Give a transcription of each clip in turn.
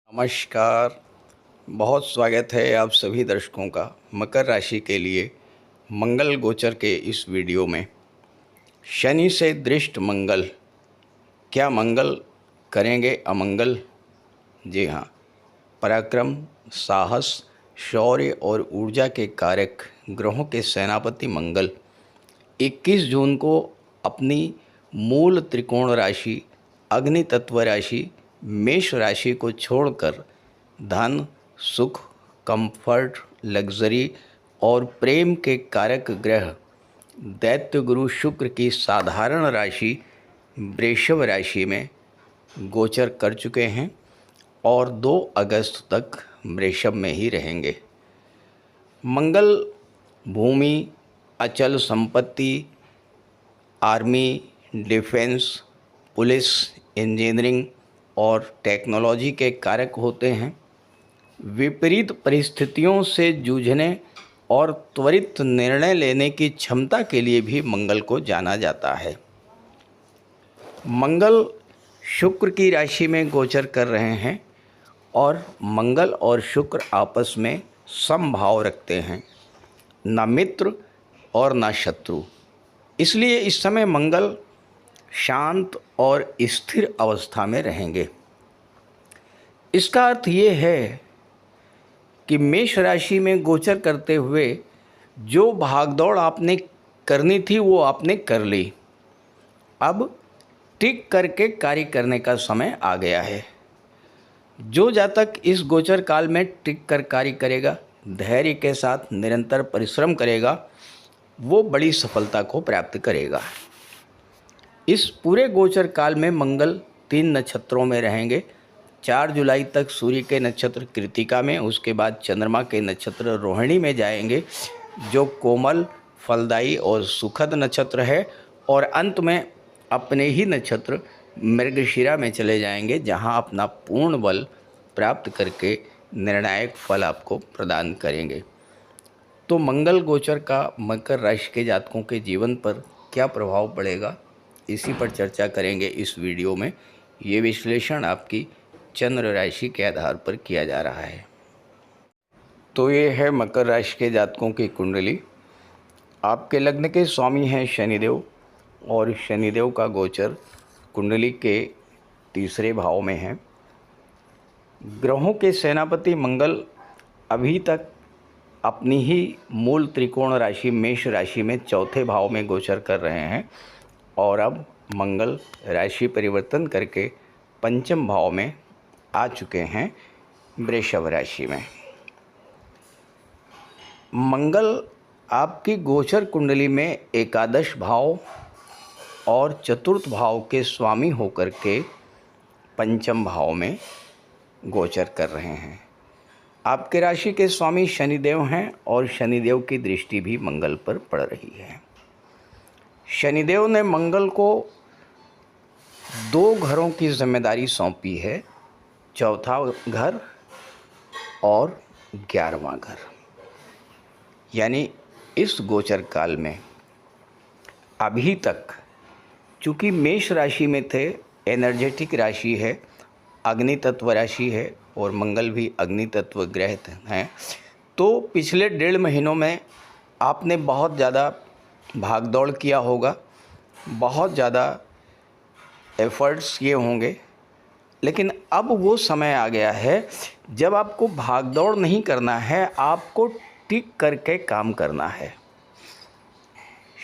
नमस्कार। बहुत स्वागत है आप सभी दर्शकों का मकर राशि के लिए मंगल गोचर के इस वीडियो में। शनि से दृष्ट मंगल, क्या मंगल करेंगे अमंगल? जी हाँ, पराक्रम, साहस, शौर्य और ऊर्जा के कारक ग्रहों के सेनापति मंगल 21 जून को अपनी मूल त्रिकोण राशि अग्नि तत्व राशि मेष राशि को छोड़कर धन, सुख, कंफर्ट, लग्जरी और प्रेम के कारक ग्रह दैत्य गुरु शुक्र की साधारण राशि वृषभ राशि में गोचर कर चुके हैं और 2 अगस्त तक वृषभ में ही रहेंगे। मंगल भूमि, अचल संपत्ति, आर्मी, डिफेंस, पुलिस, इंजीनियरिंग और टेक्नोलॉजी के कारक होते हैं। विपरीत परिस्थितियों से जूझने और त्वरित निर्णय लेने की क्षमता के लिए भी मंगल को जाना जाता है। मंगल शुक्र की राशि में गोचर कर रहे हैं और मंगल और शुक्र आपस में समभाव रखते हैं, न मित्र और न शत्रु। इसलिए इस समय मंगल शांत और स्थिर अवस्था में रहेंगे। इसका अर्थ ये है कि मेष राशि में गोचर करते हुए जो भागदौड़ आपने करनी थी वो आपने कर ली। अब टिक करके कार्य करने का समय आ गया है। जो जातक इस गोचर काल में टिक कर कार्य करेगा, धैर्य के साथ निरंतर परिश्रम करेगा, वो बड़ी सफलता को प्राप्त करेगा। इस पूरे गोचर काल में मंगल 3 नक्षत्रों में रहेंगे। 4 जुलाई तक सूर्य के नक्षत्र कृत्तिका में, उसके बाद चंद्रमा के नक्षत्र रोहिणी में जाएंगे, जो कोमल, फलदायी और सुखद नक्षत्र है, और अंत में अपने ही नक्षत्र मृगशिरा में चले जाएंगे, जहां अपना पूर्ण बल प्राप्त करके निर्णायक फल आपको प्रदान करेंगे। तो मंगल गोचर का मकर राशि के जातकों के जीवन पर क्या प्रभाव पड़ेगा, इसी पर चर्चा करेंगे इस वीडियो में। ये विश्लेषण आपकी चंद्र राशि के आधार पर किया जा रहा है। तो ये है मकर राशि के जातकों की कुंडली। आपके लग्न के स्वामी हैं शनिदेव, और शनिदेव का गोचर कुंडली के 3रे भाव में है। ग्रहों के सेनापति मंगल अभी तक अपनी ही मूल त्रिकोण राशि मेष राशि में 4थे भाव में गोचर कर रहे हैं, और अब मंगल राशि परिवर्तन करके 5म भाव में आ चुके हैं वृषभ राशि में। मंगल आपकी गोचर कुंडली में एकादश भाव और चतुर्थ भाव के स्वामी होकर के 5म भाव में गोचर कर रहे हैं। आपके राशि के स्वामी शनिदेव हैं, और शनिदेव की दृष्टि भी मंगल पर पड़ रही है। शनिदेव ने मंगल को 2 घरों की जिम्मेदारी सौंपी है, 4था घर और 11वां घर। यानी इस गोचर काल में अभी तक चूँकि मेष राशि में थे, एनर्जेटिक राशि है, अग्नि तत्व राशि है, और मंगल भी अग्नि तत्व ग्रह हैं, तो पिछले 1.5 महीनों में आपने बहुत ज़्यादा भागदौड़ किया होगा, बहुत ज़्यादा एफर्ट्स किए होंगे। लेकिन अब वो समय आ गया है जब आपको भागदौड़ नहीं करना है, आपको टिक करके काम करना है।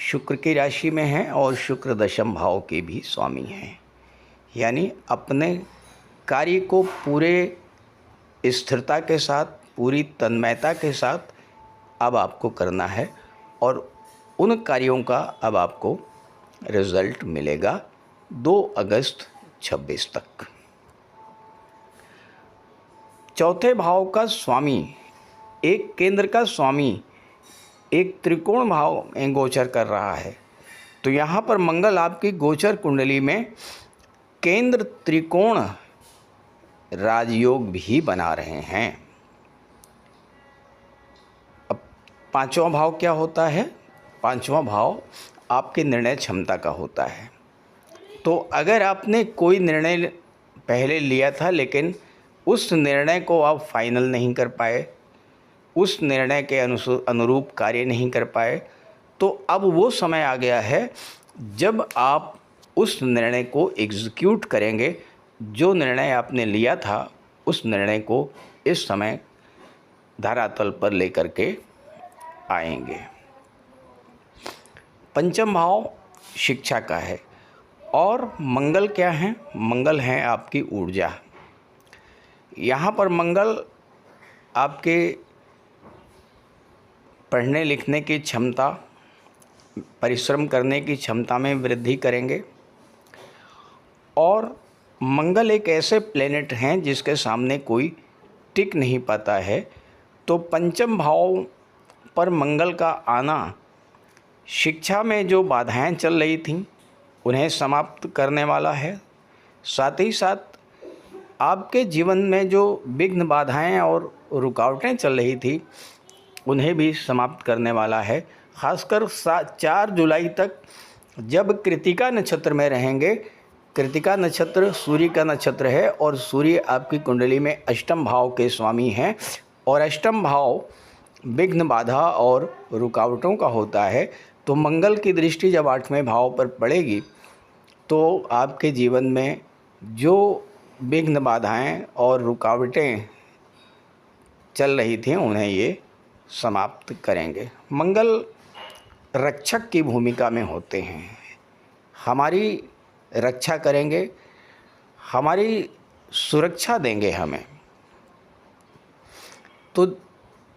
शुक्र की राशि में है और शुक्र 10म भाव के भी स्वामी हैं। यानी अपने कार्य को पूरे स्थिरता के साथ, पूरी तन्मयता के साथ अब आपको करना है, और उन कार्यों का अब आपको रिजल्ट मिलेगा 2 अगस्त 26 तक। 4थे भाव का स्वामी, एक केंद्र का स्वामी, एक त्रिकोण भाव में गोचर कर रहा है। तो यहाँ पर मंगल आपकी गोचर कुंडली में केंद्र त्रिकोण राजयोग भी बना रहे हैं। अब 5वां भाव क्या होता है? 5वां भाव आपके निर्णय क्षमता का होता है। तो अगर आपने कोई निर्णय पहले लिया था लेकिन उस निर्णय को आप फाइनल नहीं कर पाए, उस निर्णय के अनुरूप कार्य नहीं कर पाए, तो अब वो समय आ गया है जब आप उस निर्णय को एग्जीक्यूट करेंगे। जो निर्णय आपने लिया था उस निर्णय को इस समय धरातल पर लेकर के आएंगे। पंचम भाव शिक्षा का है और मंगल क्या है? मंगल है आपकी ऊर्जा। यहाँ पर मंगल आपके पढ़ने लिखने की क्षमता, परिश्रम करने की क्षमता में वृद्धि करेंगे। और मंगल एक ऐसे प्लेनेट हैं जिसके सामने कोई टिक नहीं पाता है। तो पंचम भाव पर मंगल का आना शिक्षा में जो बाधाएं चल रही थीं उन्हें समाप्त करने वाला है। साथ ही साथ आपके जीवन में जो विघ्न, बाधाएं और रुकावटें चल रही थी उन्हें भी समाप्त करने वाला है। खासकर 4 जुलाई तक जब कृतिका नक्षत्र में रहेंगे। कृतिका नक्षत्र सूर्य का नक्षत्र है और सूर्य आपकी कुंडली में अष्टम भाव के स्वामी हैं और अष्टम भाव विघ्न, बाधा और रुकावटों का होता है। तो मंगल की दृष्टि जब 8वें भाव पर पड़ेगी तो आपके जीवन में जो विघ्न, बाधाएं और रुकावटें चल रही थीं उन्हें ये समाप्त करेंगे। मंगल रक्षक की भूमिका में होते हैं, हमारी रक्षा करेंगे, हमारी सुरक्षा देंगे हमें। तो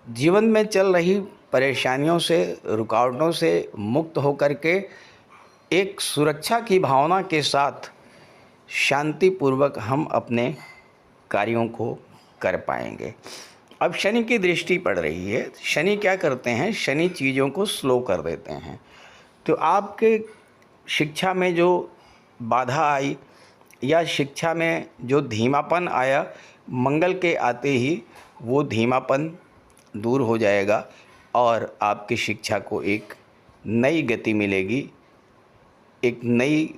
जीवन में चल रही परेशानियों से, रुकावटों से मुक्त होकर के एक सुरक्षा की भावना के साथ शांतिपूर्वक हम अपने कार्यों को कर पाएंगे। अब शनि की दृष्टि पड़ रही है। शनि क्या करते हैं? शनि चीज़ों को स्लो कर देते हैं। तो आपके शिक्षा में जो बाधा आई या शिक्षा में जो धीमापन आया, मंगल के आते ही वो धीमापन दूर हो जाएगा और आपकी शिक्षा को एक नई गति मिलेगी, एक नई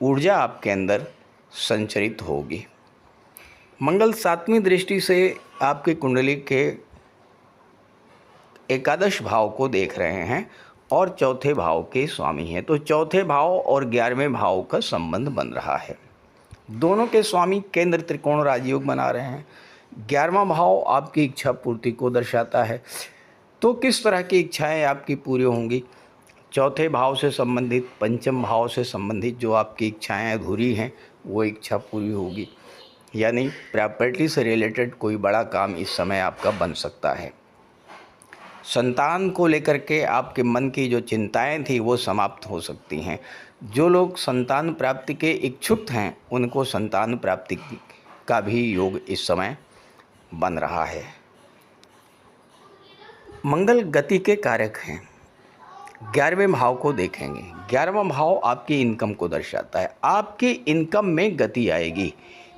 ऊर्जा आपके अंदर संचरित होगी। मंगल 7वीं दृष्टि से आपकी कुंडली के एकादश भाव को देख रहे हैं और चौथे भाव के स्वामी हैं। तो चौथे भाव और 11वें भाव का संबंध बन रहा है। दोनों के स्वामी केंद्र त्रिकोण राजयोग बना रहे हैं। 11वां भाव आपकी इच्छा पूर्ति को दर्शाता है। तो किस तरह की इच्छाएं आपकी पूरी होंगी? चौथे भाव से संबंधित, पंचम भाव से संबंधित जो आपकी इच्छाएं अधूरी हैं वो इच्छा पूरी होगी। यानी प्रॉपर्टी से रिलेटेड कोई बड़ा काम इस समय आपका बन सकता है। संतान को लेकर के आपके मन की जो चिंताएं थी वो समाप्त हो सकती हैं। जो लोग संतान प्राप्ति के इच्छुक हैं उनको संतान प्राप्ति का भी योग इस समय बन रहा है। मंगल गति के कारक हैं। 11वें भाव को देखेंगे। 11वां भाव आपकी इनकम को दर्शाता है। आपकी इनकम में गति आएगी,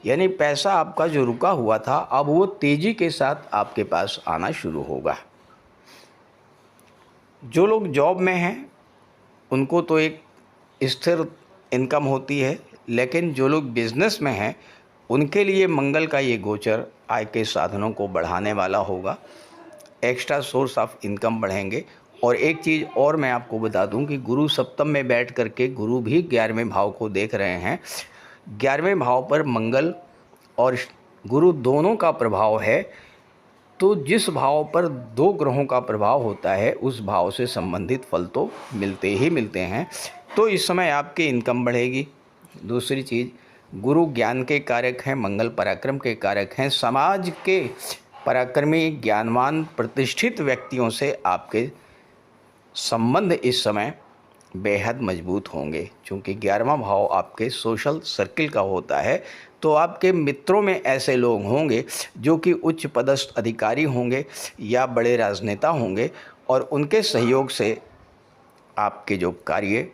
यानी पैसा आपका जो रुका हुआ था अब वो तेज़ी के साथ आपके पास आना शुरू होगा। जो लोग जॉब में हैं उनको तो एक स्थिर इनकम होती है, लेकिन जो लोग बिजनेस में हैं उनके लिए मंगल का ये गोचर आय के साधनों को बढ़ाने वाला होगा। एक्स्ट्रा सोर्स ऑफ इनकम बढ़ेंगे। और एक चीज़ और मैं आपको बता दूं कि गुरु सप्तम में बैठ करके गुरु भी 11वें भाव को देख रहे हैं। 11वें भाव पर मंगल और गुरु दोनों का प्रभाव है। तो जिस भाव पर 2 ग्रहों का प्रभाव होता है उस भाव से संबंधित फल तो मिलते ही मिलते हैं। तो इस समय आपकी इनकम बढ़ेगी। दूसरी चीज़, गुरु ज्ञान के कारक हैं, मंगल पराक्रम के कारक हैं। समाज के पराक्रमी, ज्ञानवान, प्रतिष्ठित व्यक्तियों से आपके संबंध इस समय बेहद मजबूत होंगे। क्योंकि 11वां भाव आपके सोशल सर्किल का होता है। तो आपके मित्रों में ऐसे लोग होंगे जो कि उच्च पदस्थ अधिकारी होंगे या बड़े राजनेता होंगे और उनके सहयोग से आपके जो कार्य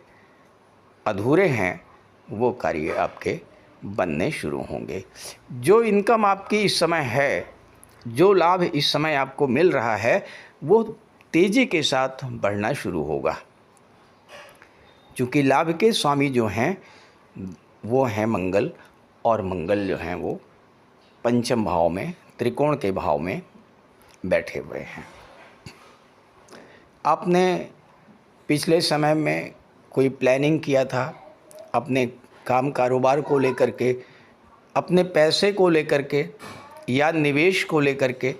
अधूरे हैं वो कार्य आपके बनने शुरू होंगे। जो इनकम आपकी इस समय है, जो लाभ इस समय आपको मिल रहा है वो तेज़ी के साथ बढ़ना शुरू होगा। क्योंकि लाभ के स्वामी जो हैं वो हैं मंगल, और मंगल जो हैं वो पंचम भाव में, त्रिकोण के भाव में बैठे हुए हैं। आपने पिछले समय में कोई प्लानिंग किया था अपने काम कारोबार को लेकर के, अपने पैसे को लेकर के या निवेश को लेकर के।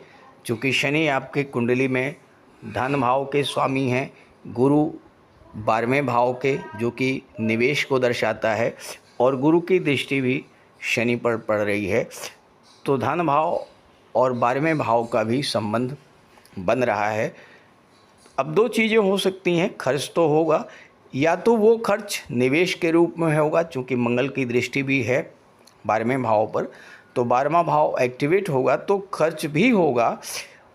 चूँकि शनि आपके कुंडली में धन भाव के स्वामी हैं, गुरु 12वें भाव के, जो कि निवेश को दर्शाता है, और गुरु की दृष्टि भी शनि पर पड़ रही है, तो धन भाव और 12वें भाव का भी संबंध बन रहा है। अब दो चीज़ें हो सकती हैं, खर्च तो होगा, या तो वो खर्च निवेश के रूप में होगा, चूँकि मंगल की दृष्टि भी है 12वें भाव पर, तो 12वां भाव एक्टिवेट होगा तो खर्च भी होगा।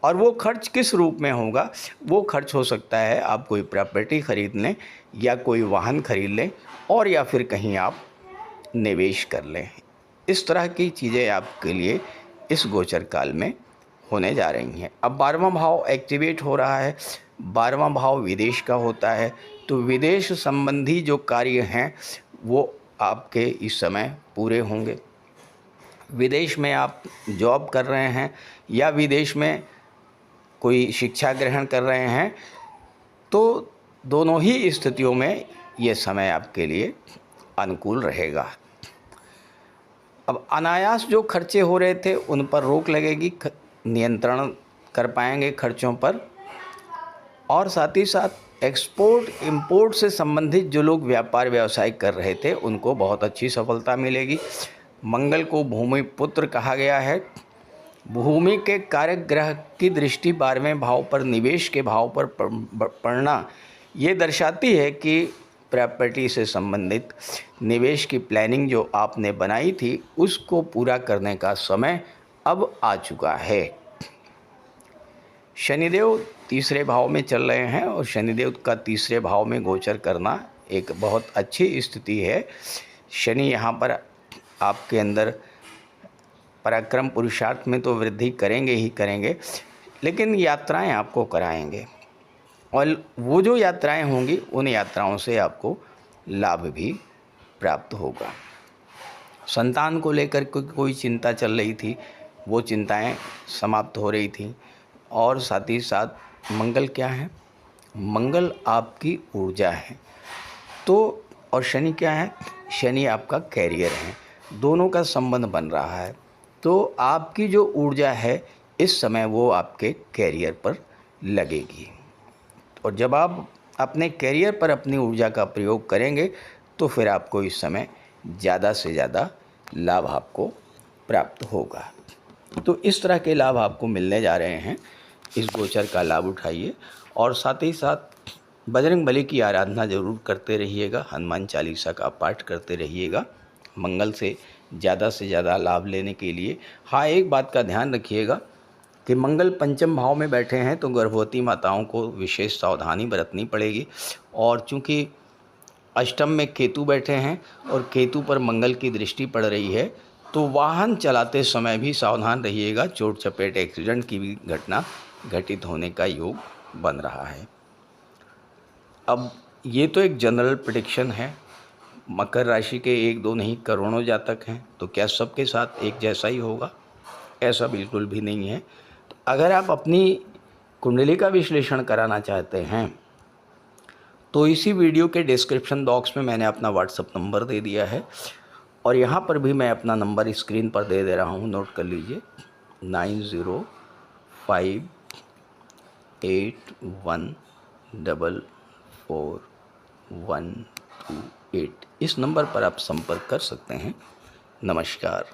और वो खर्च किस रूप में होगा? वो खर्च हो सकता है आप कोई प्रॉपर्टी खरीद लें, या कोई वाहन खरीद लें, और या फिर कहीं आप निवेश कर लें। इस तरह की चीज़ें आपके लिए इस गोचर काल में होने जा रही हैं। अब 12वां भाव एक्टिवेट हो रहा है, 12वां भाव विदेश का होता है, तो विदेश संबंधी जो कार्य हैं वो आपके इस समय पूरे होंगे। विदेश में आप जॉब कर रहे हैं या विदेश में कोई शिक्षा ग्रहण कर रहे हैं, तो दोनों ही स्थितियों में ये समय आपके लिए अनुकूल रहेगा। अब अनायास जो खर्चे हो रहे थे उन पर रोक लगेगी, नियंत्रण कर पाएंगे खर्चों पर। और साथ ही साथ एक्सपोर्ट इंपोर्ट से संबंधित जो लोग व्यापार व्यवसाय कर रहे थे उनको बहुत अच्छी सफलता मिलेगी। मंगल को भूमि पुत्र कहा गया है। भूमि के कारक ग्रह की दृष्टि 12वें भाव पर, निवेश के भाव पर पड़ना ये दर्शाती है कि प्रॉपर्टी से संबंधित निवेश की प्लानिंग जो आपने बनाई थी उसको पूरा करने का समय अब आ चुका है। शनिदेव तीसरे भाव में चल रहे हैं, और शनिदेव का तीसरे भाव में गोचर करना एक बहुत अच्छी स्थिति है। शनि यहाँ पर आपके अंदर पराक्रम पुरुषार्थ में तो वृद्धि करेंगे ही करेंगे, लेकिन यात्राएं आपको कराएंगे, और वो जो यात्राएं होंगी उन यात्राओं से आपको लाभ भी प्राप्त होगा। संतान को लेकर कोई चिंता चल रही थी, वो चिंताएं समाप्त हो रही थी। और साथ ही साथ मंगल क्या है? मंगल आपकी ऊर्जा है, तो और शनि क्या है? शनि आपका कैरियर है, दोनों का संबंध बन रहा है। तो आपकी जो ऊर्जा है इस समय वो आपके कैरियर पर लगेगी, और जब आप अपने कैरियर पर अपनी ऊर्जा का प्रयोग करेंगे तो फिर आपको इस समय ज़्यादा से ज़्यादा लाभ आपको प्राप्त होगा। तो इस तरह के लाभ आपको मिलने जा रहे हैं, इस गोचर का लाभ उठाइए। और साथ ही साथ बजरंगबली की आराधना ज़रूर करते रहिएगा, हनुमान चालीसा का पाठ करते रहिएगा मंगल से ज़्यादा लाभ लेने के लिए। हाँ, एक बात का ध्यान रखिएगा कि मंगल पंचम भाव में बैठे हैं तो गर्भवती माताओं को विशेष सावधानी बरतनी पड़ेगी। और चूँकि अष्टम में केतु बैठे हैं और केतु पर मंगल की दृष्टि पड़ रही है, तो वाहन चलाते समय भी सावधान रहिएगा, चोट चपेट एक्सीडेंट की भी घटना घटित होने का योग बन रहा है। अब ये तो एक जनरल प्रेडिक्शन है, मकर राशि के 1-2 नहीं करोड़ों जातक हैं, तो क्या सबके साथ एक जैसा ही होगा? ऐसा बिल्कुल भी नहीं है। तो अगर आप अपनी कुंडली का विश्लेषण कराना चाहते हैं तो इसी वीडियो के डिस्क्रिप्शन बॉक्स में मैंने अपना व्हाट्सएप नंबर दे दिया है, और यहाँ पर भी मैं अपना नंबर स्क्रीन पर दे दे रहा हूँ, नोट कर लीजिए 9058144128। इस नंबर पर आप संपर्क कर सकते हैं। नमस्कार।